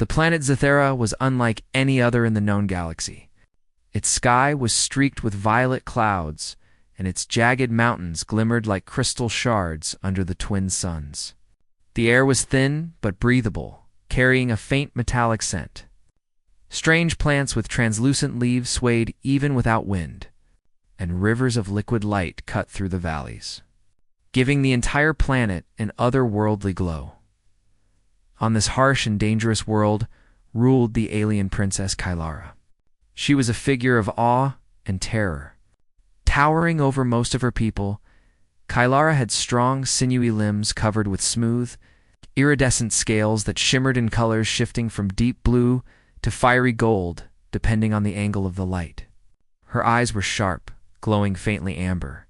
The planet Zathera was unlike any other in the known galaxy. Its sky was streaked with violet clouds, and its jagged mountains glimmered like crystal shards under the twin suns. The air was thin but breathable, carrying a faint metallic scent. Strange plants with translucent leaves swayed even without wind, and rivers of liquid light cut through the valleys, giving the entire planet an otherworldly glow. On this harsh and dangerous world ruled the alien princess Kylara. She was a figure of awe and terror. Towering over most of her people, Kylara had strong, sinewy limbs covered with smooth, iridescent scales that shimmered in colors shifting from deep blue to fiery gold, depending on the angle of the light. Her eyes were sharp, glowing faintly amber,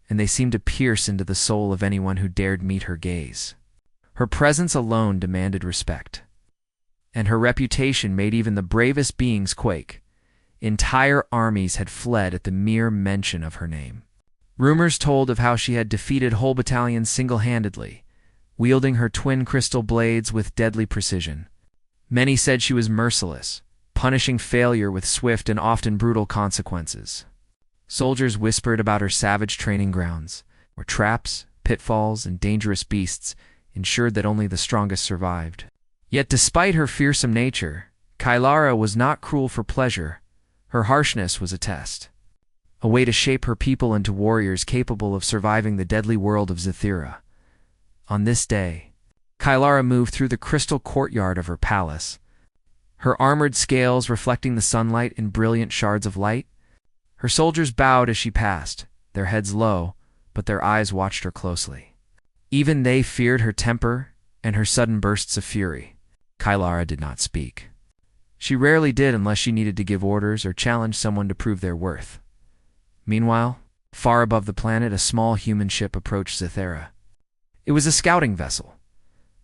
and they seemed to pierce into the soul of anyone who dared meet her gaze. Her presence alone demanded respect, and her reputation made even the bravest beings quake. Entire armies had fled at the mere mention of her name. Rumors told of how she had defeated whole battalions single-handedly, wielding her twin crystal blades with deadly precision. Many said she was merciless, punishing failure with swift and often brutal consequences. Soldiers whispered about her savage training grounds, where traps, pitfalls, and dangerous beasts ensured that only the strongest survived. Yet despite her fearsome nature, Kylara was not cruel for pleasure. Her harshness was a test, a way to shape her people into warriors capable of surviving the deadly world of Zathera. On this day, Kylara moved through the crystal courtyard of her palace, her armored scales reflecting the sunlight in brilliant shards of light. Her soldiers bowed as she passed, their heads low, but their eyes watched her closely. Even they feared her temper and her sudden bursts of fury. Kylara did not speak. She rarely did unless she needed to give orders or challenge someone to prove their worth. Meanwhile, far above the planet, a small human ship approached Zathera. It was a scouting vessel,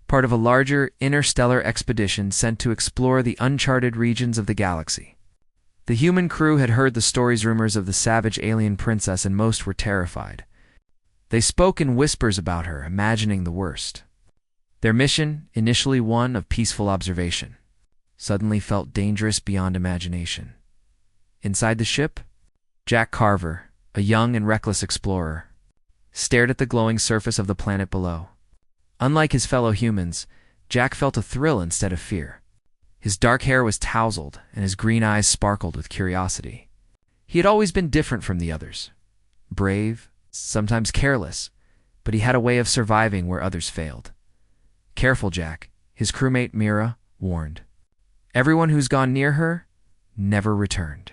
part of a larger interstellar expedition sent to explore the uncharted regions of the galaxy. The human crew had heard the stories rumors of the savage alien princess, and most were terrified. They spoke in whispers about her, imagining the worst. Their mission, initially one of peaceful observation, suddenly felt dangerous beyond imagination. Inside the ship, Jack Carver, a young and reckless explorer, stared at the glowing surface of the planet below. Unlike his fellow humans, Jack felt a thrill instead of fear. His dark hair was tousled, and his green eyes sparkled with curiosity. He had always been different from the others. Brave, sometimes careless, but he had a way of surviving where others failed. "Careful, Jack," his crewmate Mira warned. "Everyone who's gone near her never returned.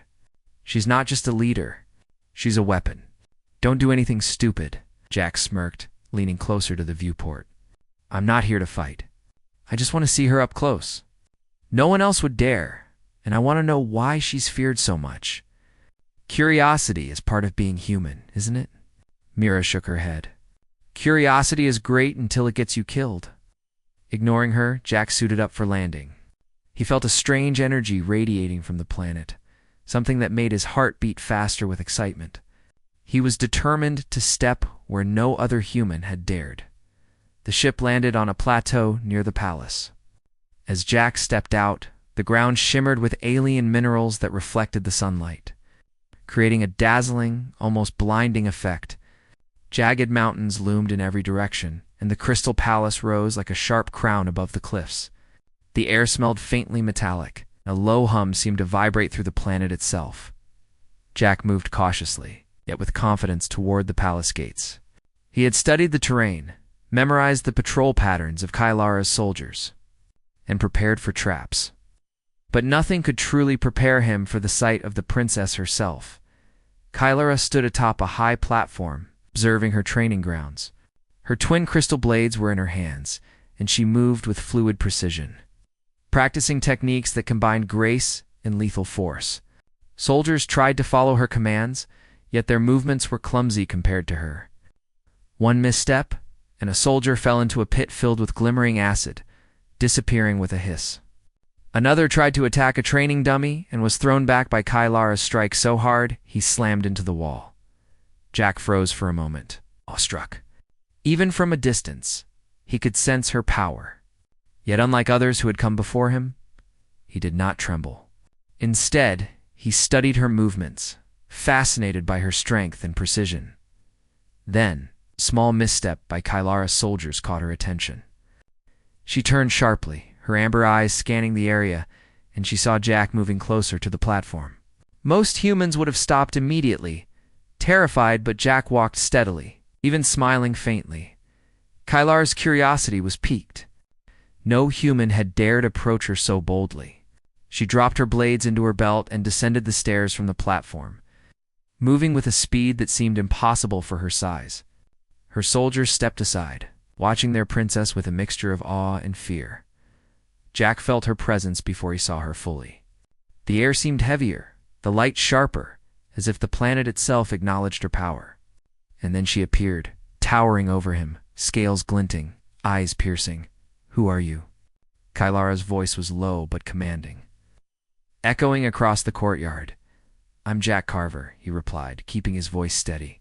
She's not just a leader, she's a weapon. Don't do anything stupid," Jack smirked, leaning closer to the viewport. "I'm not here to fight. I just want to see her up close. No one else would dare, and I want to know why she's feared so much. Curiosity is part of being human, isn't it?" Mira shook her head. "Curiosity is great until it gets you killed." Ignoring her, Jack suited up for landing. He felt a strange energy radiating from the planet, something that made his heart beat faster with excitement. He was determined to step where no other human had dared. The ship landed on a plateau near the palace. As Jack stepped out, the ground shimmered with alien minerals that reflected the sunlight, creating a dazzling, almost blinding effect. Jagged mountains loomed in every direction, and the crystal palace rose like a sharp crown above the cliffs. The air smelled faintly metallic. A low hum seemed to vibrate through the planet itself. Jack moved cautiously, yet with confidence, toward the palace gates. He had studied the terrain, memorized the patrol patterns of Kylara's soldiers, and prepared for traps. But nothing could truly prepare him for the sight of the princess herself. Kylara stood atop a high platform, observing her training grounds. Her twin crystal blades were in her hands, and she moved with fluid precision, practicing techniques that combined grace and lethal force. Soldiers tried to follow her commands, yet their movements were clumsy compared to her. One misstep, and a soldier fell into a pit filled with glimmering acid, disappearing with a hiss. Another tried to attack a training dummy and was thrown back by Kylara's strike so hard he slammed into the wall. Jack froze for a moment, awestruck. Even from a distance, he could sense her power. Yet unlike others who had come before him, He did not tremble. Instead, he studied her movements, fascinated by her strength and precision. Then, a small misstep by Kylara's soldiers caught her attention. She turned sharply, her amber eyes scanning the area, and she saw Jack moving closer to the platform. Most humans would have stopped immediately, terrified, but Jack walked steadily, even smiling faintly. Kylara's curiosity was piqued. No human had dared approach her so boldly. She dropped her blades into her belt and descended the stairs from the platform, moving with a speed that seemed impossible for her size. Her soldiers stepped aside, watching their princess with a mixture of awe and fear. Jack felt her presence before he saw her fully. The air seemed heavier, the light sharper, as if the planet itself acknowledged her power. And then she appeared, towering over him, scales glinting, eyes piercing. "Who are you?" Kylara's voice was low but commanding, echoing across the courtyard. "I'm Jack Carver," he replied, keeping his voice steady.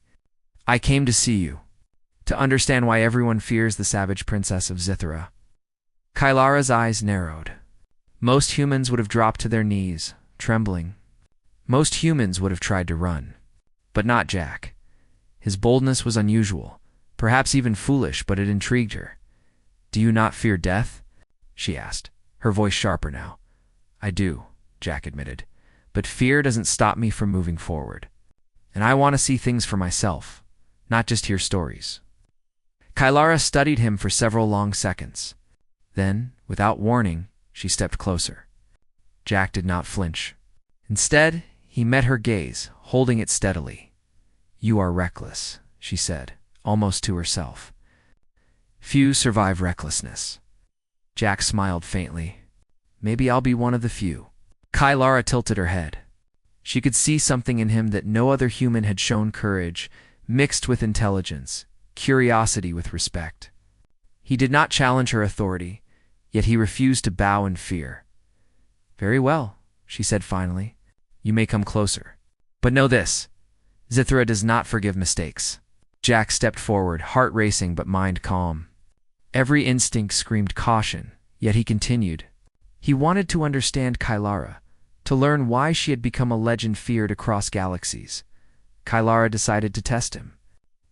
"I came to see you, to understand why everyone fears the savage princess of Zithera." Kylara's eyes narrowed. Most humans would have dropped to their knees, trembling. Most humans would have tried to run. But not Jack. His boldness was unusual, perhaps even foolish, but it intrigued her. "Do you not fear death?" she asked, her voice sharper now. "I do," Jack admitted, "but fear doesn't stop me from moving forward. And I want to see things for myself, not just hear stories." Kylara studied him for several long seconds. Then, without warning, she stepped closer. Jack did not flinch. Instead, he met her gaze, holding it steadily. "You are reckless," she said, almost to herself. "Few survive recklessness." Jack smiled faintly. "Maybe I'll be one of the few." Kylara tilted her head. She could see something in him that no other human had shown: courage, mixed with intelligence, curiosity with respect. He did not challenge her authority, yet he refused to bow in fear. "Very well," she said finally. "You may come closer. But know this, Zithera does not forgive mistakes." Jack stepped forward, heart racing but mind calm. Every instinct screamed caution, yet he continued. He wanted to understand Kylara, to learn why she had become a legend feared across galaxies. Kylara decided to test him.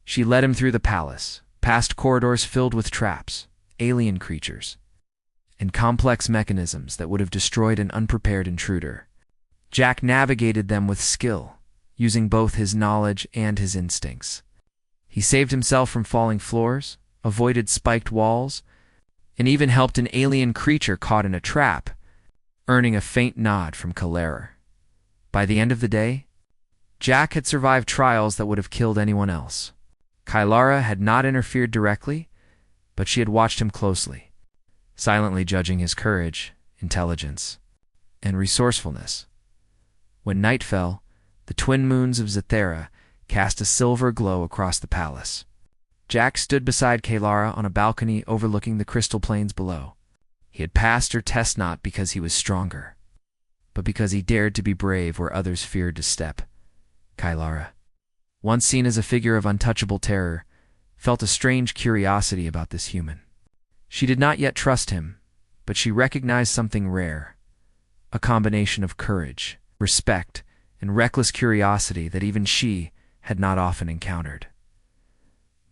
She led him through the palace, past corridors filled with traps, alien creatures, and complex mechanisms that would have destroyed an unprepared intruder. Jack navigated them with skill, using both his knowledge and his instincts. He saved himself from falling floors, avoided spiked walls, and even helped an alien creature caught in a trap, earning a faint nod from Kylara. By the end of the day, Jack had survived trials that would have killed anyone else. Kylara had not interfered directly, but she had watched him closely, silently judging his courage, intelligence, and resourcefulness. When night fell, the twin moons of Zithera cast a silver glow across the palace. Jack stood beside Kylara on a balcony overlooking the crystal plains below. He had passed her test not because he was stronger, but because he dared to be brave where others feared to step. Kylara, once seen as a figure of untouchable terror, felt a strange curiosity about this human. She did not yet trust him, but she recognized something rare, a combination of courage, respect, and reckless curiosity that even she had not often encountered.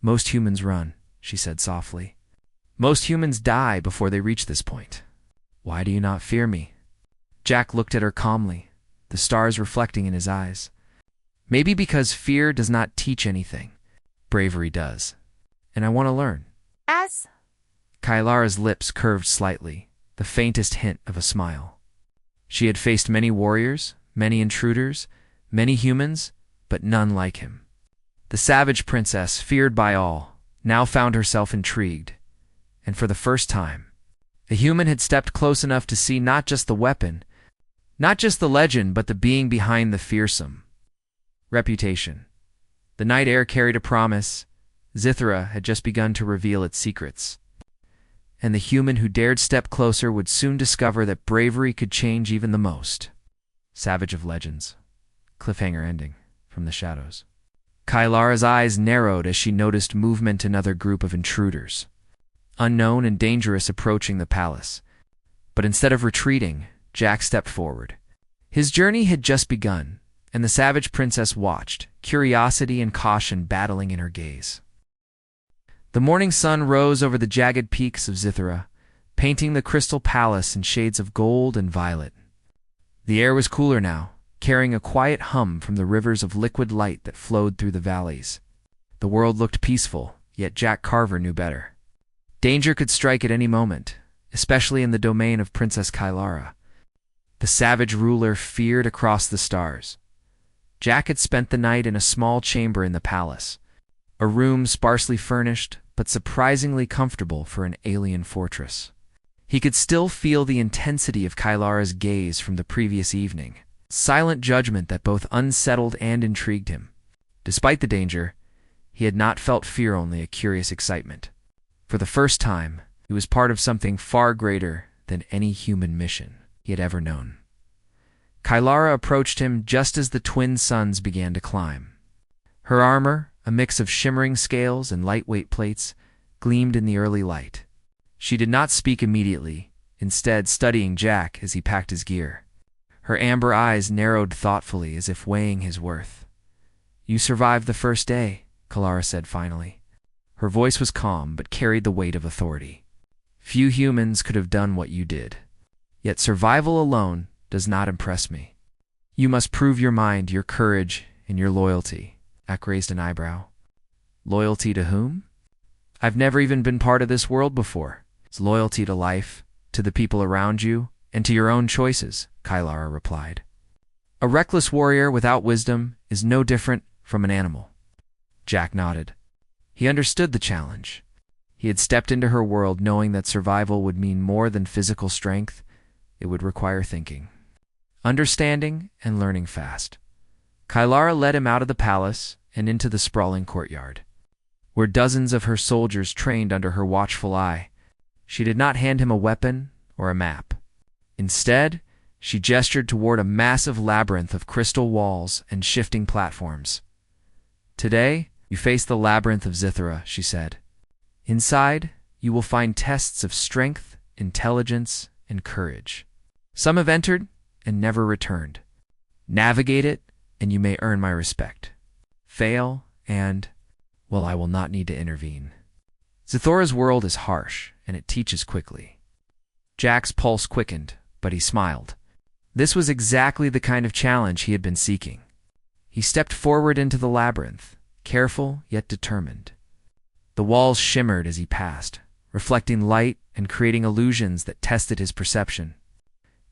"Most humans run," she said softly. "Most humans die before they reach this point. Why do you not fear me?" Jack looked at her calmly, the stars reflecting in his eyes. "Maybe because fear does not teach anything. Bravery does. And I want to learn." As Kylara's lips curved slightly, the faintest hint of a smile. She had faced many warriors, many intruders, many humans, but none like him. The savage princess, feared by all, now found herself intrigued. And for the first time, a human had stepped close enough to see not just the weapon, not just the legend, but the being behind the fearsome. Reputation. The night air carried a promise. Zithera had just begun to reveal its secrets. And the human who dared step closer would soon discover that bravery could change even the most. Savage of Legends. Cliffhanger ending from the shadows. Kylara's eyes narrowed as she noticed movement in another group of intruders, unknown and dangerous, approaching the palace. But instead of retreating, Jack stepped forward. His journey had just begun, and the savage princess watched, curiosity and caution battling in her gaze. The morning sun rose over the jagged peaks of Zithera, painting the crystal palace in shades of gold and violet. The air was cooler now, carrying a quiet hum from the rivers of liquid light that flowed through the valleys. The world looked peaceful, yet Jack Carver knew better. Danger could strike at any moment, especially in the domain of Princess Kylara. The savage ruler feared across the stars. Jack had spent the night in a small chamber in the palace, a room sparsely furnished but surprisingly comfortable for an alien fortress. He could still feel the intensity of Kylara's gaze from the previous evening, silent judgment that both unsettled and intrigued him. Despite the danger, he had not felt fear, only a curious excitement. For the first time, he was part of something far greater than any human mission he had ever known. Kylara approached him just as the twin suns began to climb. Her armor, a mix of shimmering scales and lightweight plates, gleamed in the early light. She did not speak immediately, instead studying Jack as he packed his gear. Her amber eyes narrowed thoughtfully as if weighing his worth. "You survived the first day," Kylara said finally. Her voice was calm but carried the weight of authority. "Few humans could have done what you did. Yet survival alone does not impress me. You must prove your mind, your courage, and your loyalty." Jack raised an eyebrow. "Loyalty to whom? I've never even been part of this world before." "It's loyalty to life, to the people around you, and to your own choices," Kylara replied. "A reckless warrior without wisdom is no different from an animal." Jack nodded. He understood the challenge. He had stepped into her world knowing that survival would mean more than physical strength. It would require thinking, understanding, and learning fast. Kylara led him out of the palace and into the sprawling courtyard, where dozens of her soldiers trained under her watchful eye. She did not hand him a weapon or a map. Instead, she gestured toward a massive labyrinth of crystal walls and shifting platforms. "Today, you face the labyrinth of Zithera," she said. "Inside, you will find tests of strength, intelligence, and courage. Some have entered and never returned. Navigate it, and you may earn my respect. Fail, and, well, I will not need to intervene. Zithera's world is harsh, and it teaches quickly." Jack's pulse quickened, but he smiled. This was exactly the kind of challenge he had been seeking. He stepped forward into the labyrinth, careful yet determined. The walls shimmered as he passed, reflecting light and creating illusions that tested his perception.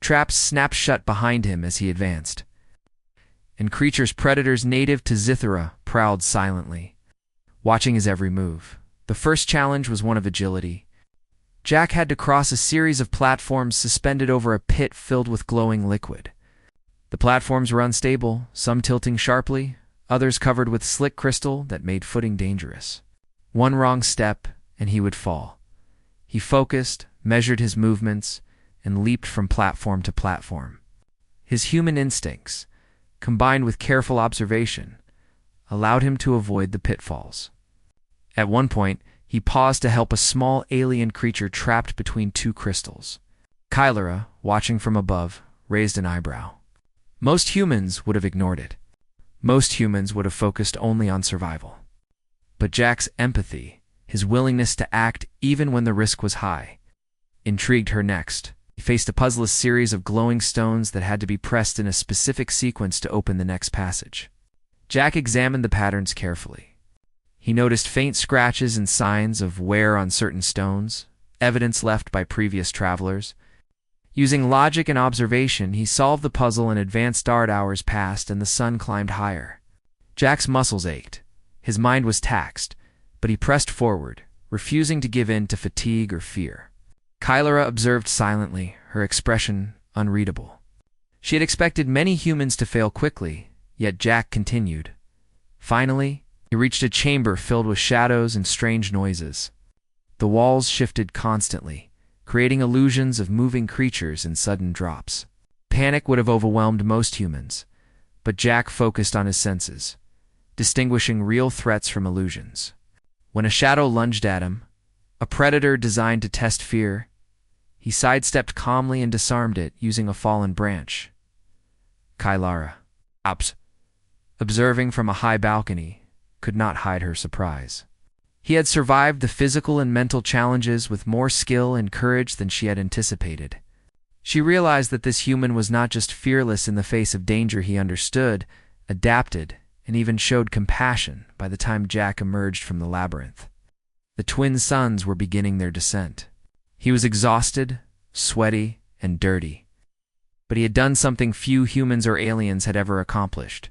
Traps snapped shut behind him as he advanced, and predators native to Zithera prowled silently, watching his every move. The first challenge was one of agility. Jack had to cross a series of platforms suspended over a pit filled with glowing liquid. The platforms were unstable, some tilting sharply, others covered with slick crystal that made footing dangerous. One wrong step, and he would fall. He focused, measured his movements, and leaped from platform to platform. His human instincts, combined with careful observation, allowed him to avoid the pitfalls. At one point, he paused to help a small alien creature trapped between two crystals. Kylara, watching from above, raised an eyebrow. Most humans would have ignored it. Most humans would have focused only on survival. But Jack's empathy, his willingness to act even when the risk was high, intrigued her next. He faced a puzzleless series of glowing stones that had to be pressed in a specific sequence to open the next passage. Jack examined the patterns carefully. He noticed faint scratches and signs of wear on certain stones, evidence left by previous travelers. Using logic and observation, he solved the puzzle and advanced. Hours passed and the sun climbed higher. Jack's muscles ached. His mind was taxed, but he pressed forward, refusing to give in to fatigue or fear. Kylara observed silently, her expression unreadable. She had expected many humans to fail quickly, yet Jack continued. Finally, he reached a chamber filled with shadows and strange noises. The walls shifted constantly, creating illusions of moving creatures and sudden drops. Panic would have overwhelmed most humans, but Jack focused on his senses, distinguishing real threats from illusions. When a shadow lunged at him, a predator designed to test fear, He sidestepped calmly and disarmed it, using a fallen branch. Kylara, observing from a high balcony, could not hide her surprise. He had survived the physical and mental challenges with more skill and courage than she had anticipated. She realized that this human was not just fearless in the face of danger. He understood, adapted, and even showed compassion by the time Jack emerged from the labyrinth. The twin suns were beginning their descent. He was exhausted, sweaty, and dirty. But he had done something few humans or aliens had ever accomplished.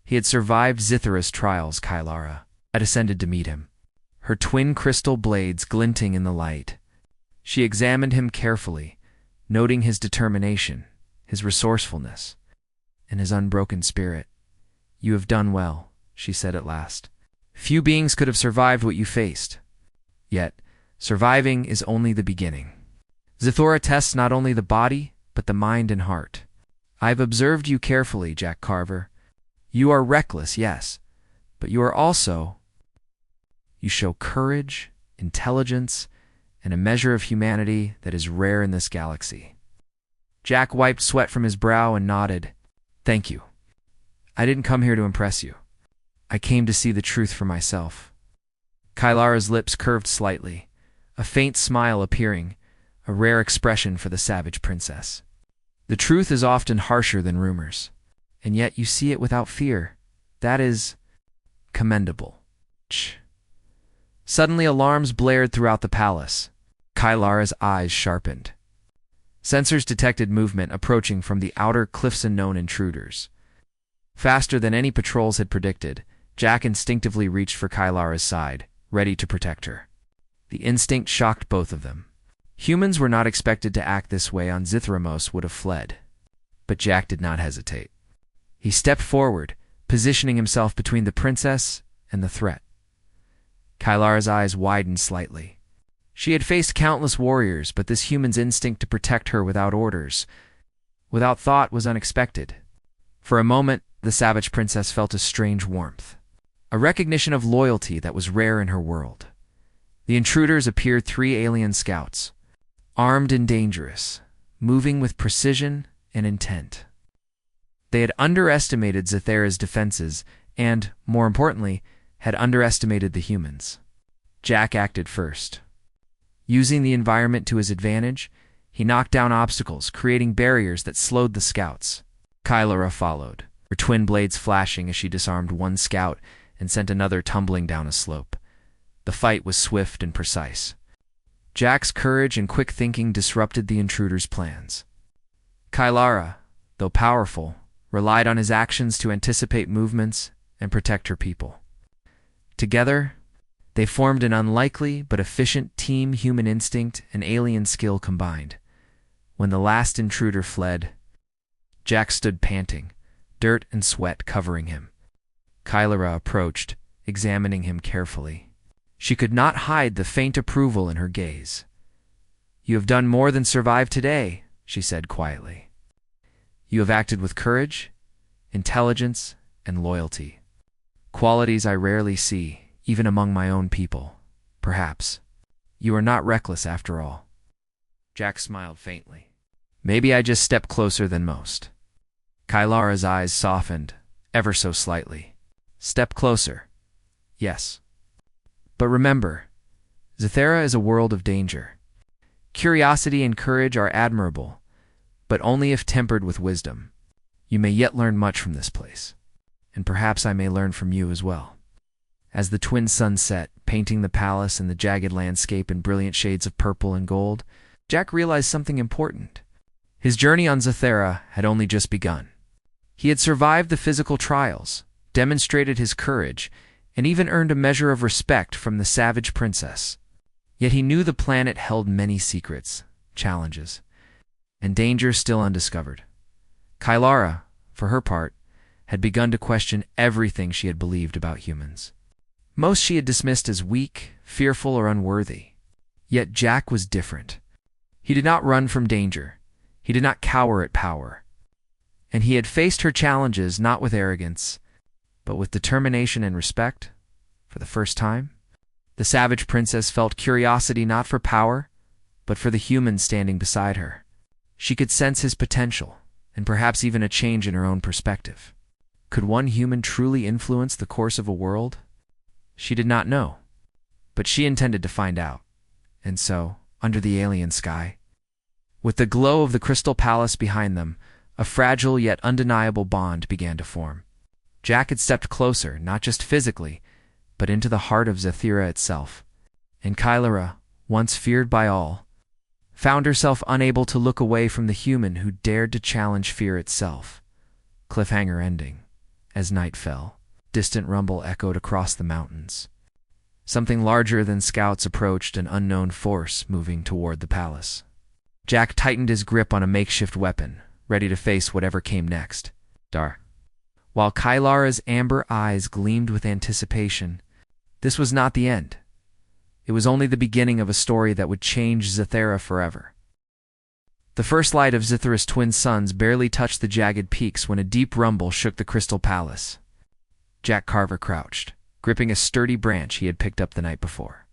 He had survived Zithara's trials. Kylara had ascended to meet him, her twin crystal blades glinting in the light. She examined him carefully, noting his determination, his resourcefulness, and his unbroken spirit. "You have done well," she said at last. "Few beings could have survived what you faced. Yet, surviving is only the beginning. Zithora tests not only the body, but the mind and heart. I've observed you carefully, Jack Carver. You are reckless, yes, but you are also... You show courage, intelligence, and a measure of humanity that is rare in this galaxy." Jack wiped sweat from his brow and nodded. "Thank you. I didn't come here to impress you. I came to see the truth for myself." Kylara's lips curved slightly, a faint smile appearing, a rare expression for the savage princess. "The truth is often harsher than rumors, and yet you see it without fear. That is commendable." Suddenly alarms blared throughout the palace. Kylara's eyes sharpened. Sensors detected movement approaching from the outer cliffs. Unknown intruders. Faster than any patrols had predicted, Jack instinctively reached for Kylara's side, ready to protect her. The instinct shocked both of them. Humans were not expected to act this way. On Zithramos would have fled. But Jack did not hesitate. He stepped forward, positioning himself between the princess and the threat. Kylara's eyes widened slightly. She had faced countless warriors, but this human's instinct to protect her without orders, without thought, was unexpected. For a moment, the savage princess felt a strange warmth, a recognition of loyalty that was rare in her world. The intruders appeared 3 alien scouts, armed and dangerous, moving with precision and intent. They had underestimated Zithara's defenses and, more importantly, had underestimated the humans. Jack acted first. Using the environment to his advantage, he knocked down obstacles, creating barriers that slowed the scouts. Kylara followed, her twin blades flashing as she disarmed one scout and sent another tumbling down a slope. The fight was swift and precise. Jack's courage and quick thinking disrupted the intruders' plans. Kylara, though powerful, relied on his actions to anticipate movements and protect her people. Together, they formed an unlikely but efficient team. Human instinct and alien skill combined. When the last intruder fled, Jack stood panting, dirt and sweat covering him. Kylara approached, examining him carefully. She could not hide the faint approval in her gaze. "You have done more than survive today," she said quietly. "You have acted with courage, intelligence, and loyalty. Qualities I rarely see, even among my own people. Perhaps you are not reckless after all." Jack smiled faintly. "Maybe I just stepped closer than most." Kylara's eyes softened, ever so slightly. "Step closer. Yes. But remember, Zithara is a world of danger. Curiosity and courage are admirable, but only if tempered with wisdom. You may yet learn much from this place, and perhaps I may learn from you as well." As the twin suns set, painting the palace and the jagged landscape in brilliant shades of purple and gold, Jack realized something important. His journey on Zithara had only just begun. He had survived the physical trials, demonstrated his courage, and even earned a measure of respect from the savage princess. Yet he knew the planet held many secrets, challenges, and dangers still undiscovered. Kylara, for her part, had begun to question everything she had believed about humans. Most she had dismissed as weak, fearful, or unworthy. Yet Jack was different. He did not run from danger. He did not cower at power. And he had faced her challenges not with arrogance, but with determination and respect. For the first time, the savage princess felt curiosity not for power, but for the human standing beside her. She could sense his potential, and perhaps even a change in her own perspective. Could one human truly influence the course of a world? She did not know, but she intended to find out. And so, under the alien sky, with the glow of the crystal palace behind them, a fragile yet undeniable bond began to form. Jack had stepped closer, not just physically, but into the heart of Zathira itself. And Kylara, once feared by all, found herself unable to look away from the human who dared to challenge fear itself. Cliffhanger ending. As night fell, distant rumble echoed across the mountains. Something larger than scouts approached, an unknown force moving toward the palace. Jack tightened his grip on a makeshift weapon, ready to face whatever came next. While Kylara's amber eyes gleamed with anticipation, this was not the end. It was only the beginning of a story that would change Zathira forever. The first light of Zathira's twin suns barely touched the jagged peaks when a deep rumble shook the crystal palace. Jack Carver crouched, gripping a sturdy branch he had picked up the night before.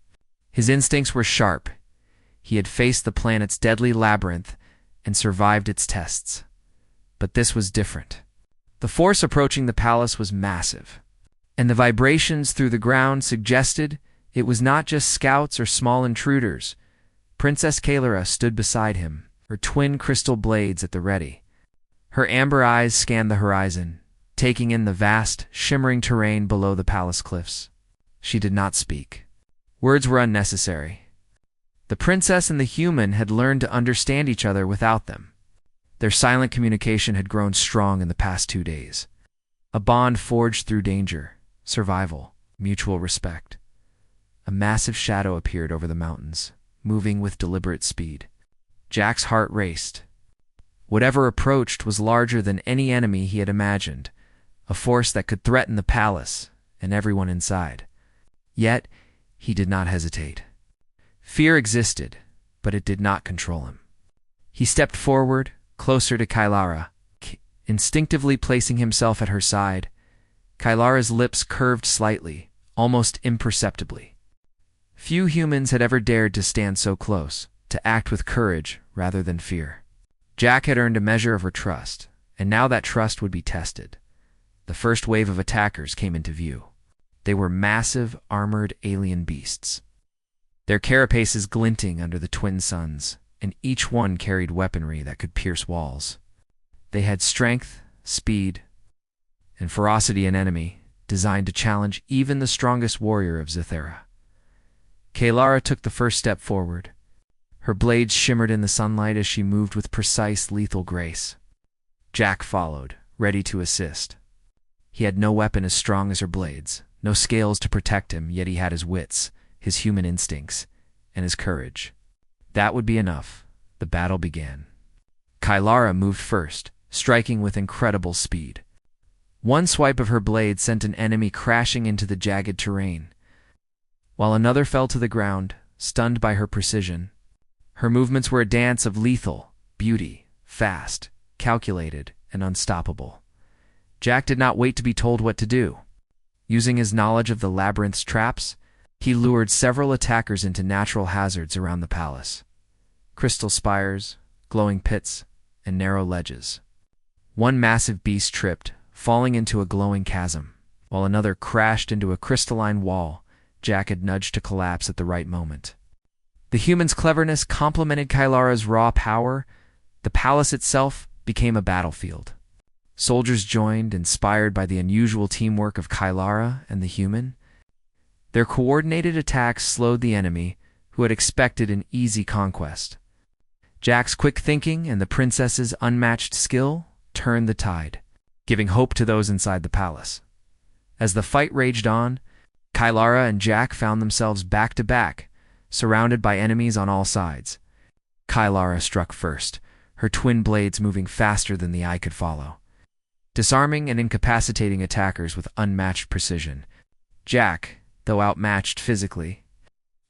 His instincts were sharp. He had faced the planet's deadly labyrinth and survived its tests. But this was different. The force approaching the palace was massive, and the vibrations through the ground suggested it was not just scouts or small intruders. Princess Kylara stood beside him, her twin crystal blades at the ready. Her amber eyes scanned the horizon, taking in the vast, shimmering terrain below the palace cliffs. She did not speak. Words were unnecessary. The princess and the human had learned to understand each other without them. Their silent communication had grown strong in the past 2 days. A bond forged through danger, survival, mutual respect. A massive shadow appeared over the mountains, moving with deliberate speed. Jack's heart raced. Whatever approached was larger than any enemy he had imagined, a force that could threaten the palace and everyone inside. Yet, he did not hesitate. Fear existed, but it did not control him. He stepped forward, closer to Kylara, instinctively placing himself at her side. Kylara's lips curved slightly, almost imperceptibly. Few humans had ever dared to stand so close, to act with courage rather than fear. Jack had earned a measure of her trust, and now that trust would be tested. The first wave of attackers came into view. They were massive, armored alien beasts, their carapaces glinting under the twin suns, and each one carried weaponry that could pierce walls. They had strength, speed, and ferocity an enemy, designed to challenge even the strongest warrior of Zathira. Kylara took the first step forward. Her blades shimmered in the sunlight as she moved with precise, lethal grace. Jack followed, ready to assist. He had no weapon as strong as her blades, no scales to protect him, yet he had his wits, his human instincts, and his courage. That would be enough. The battle began. Kylara moved first, striking with incredible speed. One swipe of her blade sent an enemy crashing into the jagged terrain, while another fell to the ground, stunned by her precision. Her movements were a dance of lethal beauty, fast, calculated, and unstoppable. Jack did not wait to be told what to do. Using his knowledge of the labyrinth's traps, he lured several attackers into natural hazards around the palace. Crystal spires, glowing pits, and narrow ledges. One massive beast tripped, falling into a glowing chasm, while another crashed into a crystalline wall Jack had nudged to collapse at the right moment. The human's cleverness complemented Kylara's raw power. The palace itself became a battlefield. Soldiers joined, inspired by the unusual teamwork of Kylara and the human. Their coordinated attacks slowed the enemy, who had expected an easy conquest. Jack's quick thinking and the princess's unmatched skill turned the tide, giving hope to those inside the palace. As the fight raged on, Kylara and Jack found themselves back to back, surrounded by enemies on all sides. Kylara struck first, her twin blades moving faster than the eye could follow, disarming and incapacitating attackers with unmatched precision. Jack, though outmatched physically,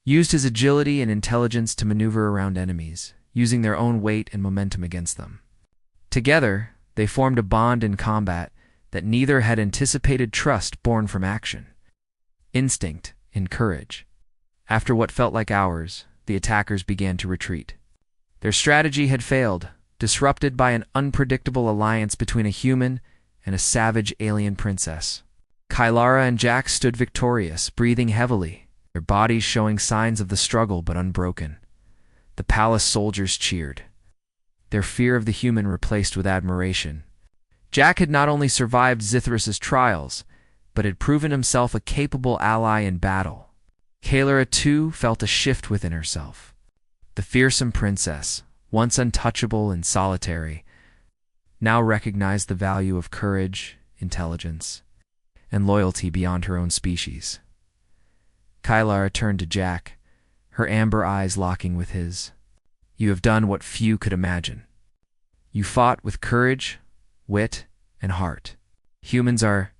used his agility and intelligence to maneuver around enemies, using their own weight and momentum against them. Together, they formed a bond in combat that neither had anticipated, trust born from action, instinct and courage. After what felt like hours, the attackers began to retreat. Their strategy had failed, disrupted by an unpredictable alliance between a human and a savage alien princess. Kylara and Jack stood victorious, breathing heavily, their bodies showing signs of the struggle but unbroken. The palace soldiers cheered, their fear of the human replaced with admiration. Jack had not only survived Zithrus's trials, but had proven himself a capable ally in battle. Kylara, too, felt a shift within herself. The fearsome princess, once untouchable and solitary, now recognized the value of courage, intelligence, and loyalty beyond her own species. Kylara turned to Jack, her amber eyes locking with his. "You have done what few could imagine. You fought with courage, wit, and heart. Humans are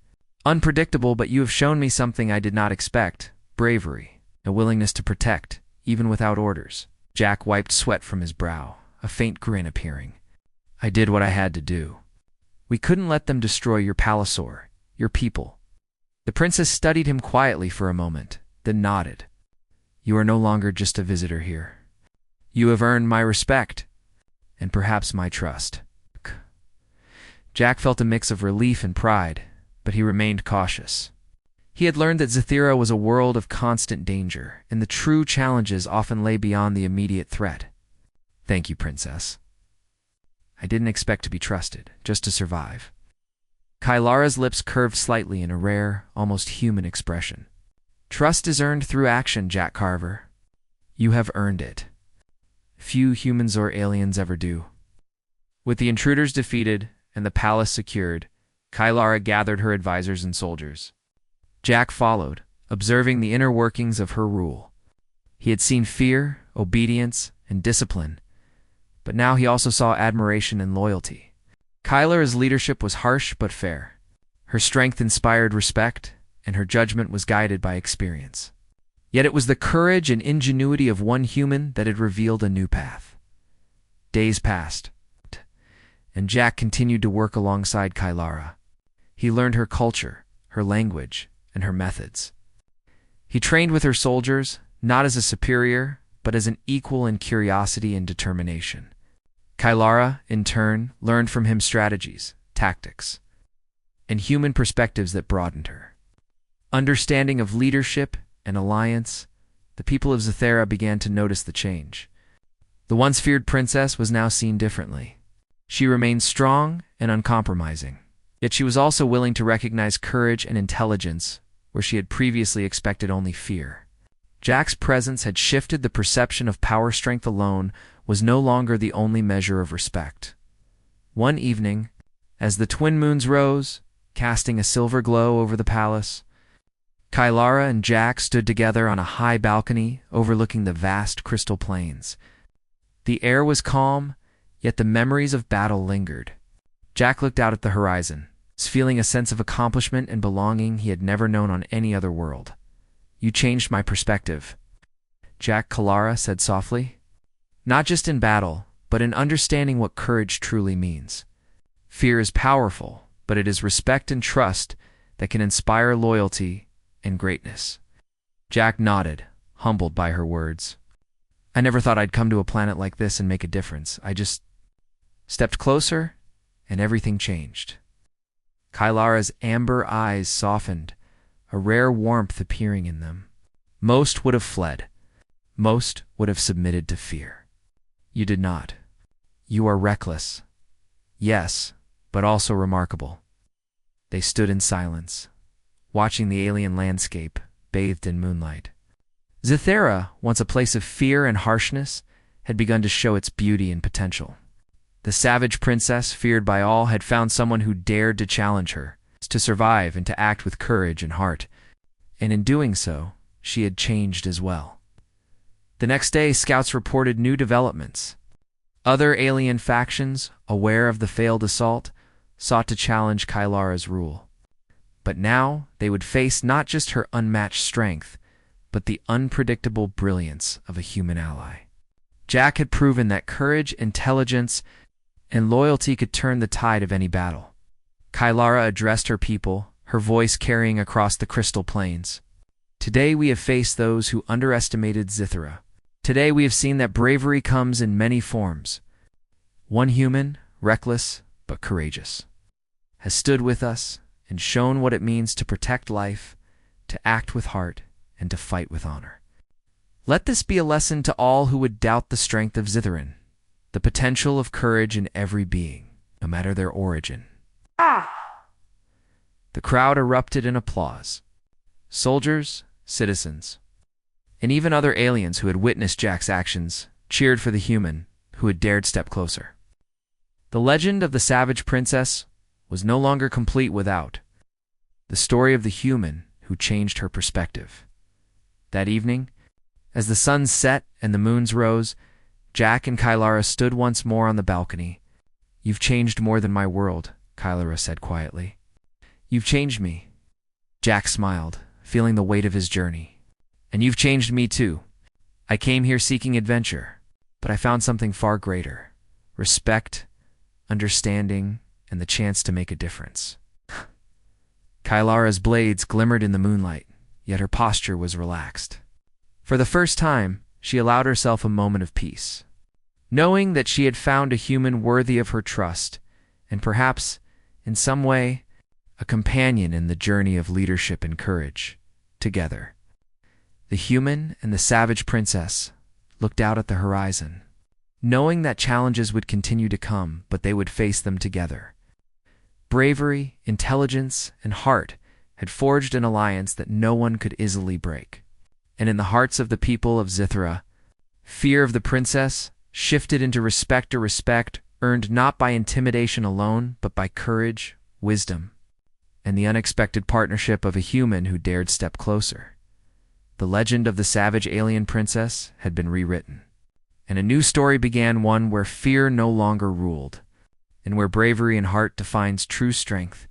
unpredictable, but you have shown me something I did not expect: bravery, a willingness to protect, even without orders." Jack wiped sweat from his brow, a faint grin appearing. "I did what I had to do. We couldn't let them destroy your palasaur, your people." The princess studied him quietly for a moment, then nodded. "You are no longer just a visitor here. You have earned my respect, and perhaps my trust." Jack felt a mix of relief and pride, but he remained cautious. He had learned that Zithira was a world of constant danger, and the true challenges often lay beyond the immediate threat. "Thank you, Princess. I didn't expect to be trusted, just to survive." Kylara's lips curved slightly in a rare, almost human expression. "Trust is earned through action, Jack Carver. You have earned it. Few humans or aliens ever do." With the intruders defeated and the palace secured, Kylara gathered her advisors and soldiers. Jack followed, observing the inner workings of her rule. He had seen fear, obedience, and discipline, but now he also saw admiration and loyalty. Kylara's leadership was harsh but fair. Her strength inspired respect, and her judgment was guided by experience. Yet it was the courage and ingenuity of one human that had revealed a new path. Days passed, and Jack continued to work alongside Kylara. He learned her culture, her language, and her methods. He trained with her soldiers, not as a superior, but as an equal in curiosity and determination. Kylara, in turn, learned from him strategies, tactics, and human perspectives that broadened her understanding of leadership and alliance. The people of Zithera began to notice the change. The once feared princess was now seen differently. She remained strong and uncompromising, yet she was also willing to recognize courage and intelligence where she had previously expected only fear. Jack's presence had shifted the perception of power. Strength alone was no longer the only measure of respect. One evening, as the twin moons rose, casting a silver glow over the palace, Kylara and Jack stood together on a high balcony overlooking the vast crystal plains. The air was calm, yet the memories of battle lingered. Jack looked out at the horizon, feeling a sense of accomplishment and belonging he had never known on any other world. "You changed my perspective," Jack, Kylara said softly. "Not just in battle, but in understanding what courage truly means. Fear is powerful, but it is respect and trust that can inspire loyalty and greatness." Jack nodded, humbled by her words. "I never thought I'd come to a planet like this and make a difference. I just stepped closer, and everything changed." Kylara's amber eyes softened, a rare warmth appearing in them. "Most would have fled. Most would have submitted to fear. You did not. You are reckless. Yes, but also remarkable." They stood in silence, watching the alien landscape bathed in moonlight. Zithera, once a place of fear and harshness, had begun to show its beauty and potential. The savage princess, feared by all, had found someone who dared to challenge her, to survive and to act with courage and heart. And in doing so, she had changed as well. The next day, scouts reported new developments. Other alien factions, aware of the failed assault, sought to challenge Kylara's rule. But now they would face not just her unmatched strength, but the unpredictable brilliance of a human ally. Jack had proven that courage, intelligence, and loyalty could turn the tide of any battle. Kylara addressed her people, her voice carrying across the crystal plains. "Today we have faced those who underestimated Zithera. Today we have seen that bravery comes in many forms. One human, reckless but courageous, has stood with us and shown what it means to protect life, to act with heart, and to fight with honor. Let this be a lesson to all who would doubt the strength of Zitharan, the potential of courage in every being, no matter their origin. The crowd erupted in applause. Soldiers, citizens, and even other aliens who had witnessed Jack's actions cheered for the human who had dared step closer. The legend of the savage princess was no longer complete without the story of the human who changed her perspective. That evening, as the sun set and the moons rose, Jack and Kylara stood once more on the balcony. "You've changed more than my world," Kylara said quietly. "You've changed me." Jack smiled, feeling the weight of his journey. "And you've changed me too. I came here seeking adventure, but I found something far greater: respect, understanding, and the chance to make a difference." Kylara's blades glimmered in the moonlight, yet her posture was relaxed. For the first time, she allowed herself a moment of peace, knowing that she had found a human worthy of her trust, and perhaps, in some way, a companion in the journey of leadership and courage. Together, the human and the savage princess looked out at the horizon, knowing that challenges would continue to come, but they would face them together. Bravery, intelligence, and heart had forged an alliance that no one could easily break. And in the hearts of the people of Zithra, fear of the princess shifted into respect, a respect earned not by intimidation alone, but by courage, wisdom, and the unexpected partnership of a human who dared step closer. The legend of the savage alien princess had been rewritten, and a new story began, one where fear no longer ruled, and where bravery and heart defines true strength.